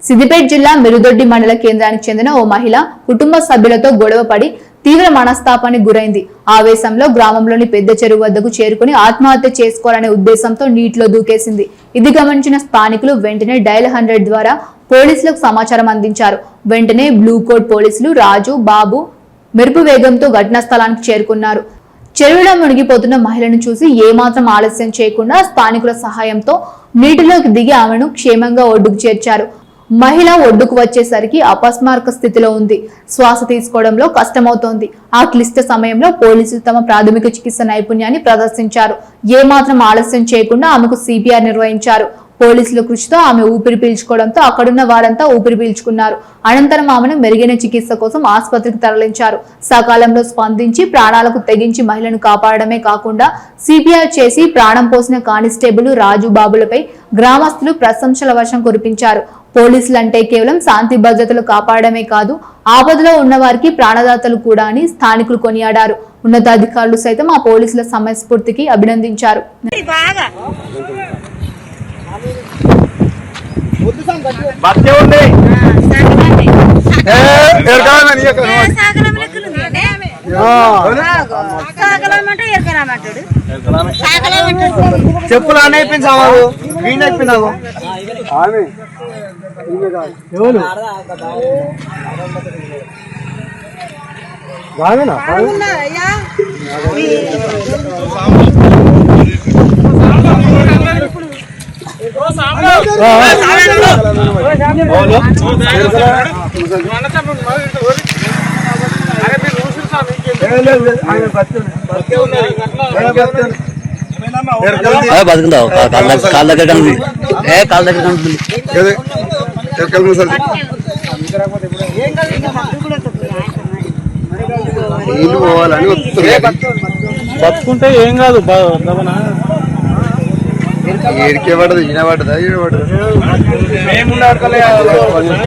సిద్దిపేట జిల్లా మిరుదొడ్డి మండల కేంద్రానికి చెందిన ఓ మహిళ కుటుంబ సభ్యులతో గొడవపడి తీవ్ర మనస్తాపానికి గురైంది. ఆవేశంలో గ్రామంలోని పెద్ద చెరువు వద్దకు చేరుకుని ఆత్మహత్య చేసుకోవాలనే ఉద్దేశంతో నీటిలో దూకేసింది. ఇది గమనించిన స్థానికులు వెంటనే డయల్ 100 ద్వారా పోలీసులకు సమాచారం అందించారు. వెంటనే బ్లూ కోట్ పోలీసులు రాజు, బాబు మెరుపు వేగంతో ఘటనా స్థలానికి చేరుకున్నారు. చెరువులో మునిగిపోతున్న మహిళను చూసి ఏమాత్రం ఆలస్యం చేయకుండా స్థానికుల సహాయంతో నీటిలోకి దిగి ఆమెను క్షేమంగా ఒడ్డుకు చేర్చారు. మహిళ ఒడ్డుకు వచ్చేసరికి అపస్మారక స్థితిలో ఉంది. శ్వాస తీసుకోవడంలో కష్టమవుతోంది. ఆ క్లిష్ట సమయంలో పోలీసులు తమ ప్రాథమిక చికిత్స నైపుణ్యాన్ని ప్రదర్శించారు. ఏమాత్రం ఆలస్యం చేయకుండా ఆమెకు CPR నిర్వహించారు. పోలీసుల కృషితో ఆమె ఊపిరి పీల్చుకోవడంతో అక్కడున్న వారంతా ఊపిరి పీల్చుకున్నారు. అనంతరం ఆమెను మెరుగైన చికిత్స కోసం ఆసుపత్రికి తరలించారు. సకాలంలో స్పందించి ప్రాణాలకు తెగించి మహిళను కాపాడమే కాకుండా CPR చేసి ప్రాణం పోసిన కానిస్టేబుల్ రాజు, బాబులపై గ్రామస్తులు ప్రశంసల వర్షం కురిపించారు. పోలీసులంటే కేవలం శాంతి భద్రతలు కాపాడమే కాదు, ఆపదలో ఉన్న వారికి ప్రాణదాతలు కూడా అని స్థానికులు కొనియాడారు. ఉన్నతాధికారులు సైతం ఆ పోలీసుల సమయస్ఫూర్తికి అభినందించారు. చెప్పులు అన్న అయిపోయింది వీణ అయిపోయినావు బాగా బతుకుందావు కాళ్ళ దగ్గర కనుక కాళ్ళ దగ్గర కనుక బతుకుంటే ఏం కాదు ఏడికే పడదు ఈయన పడదా ఈయన పడదు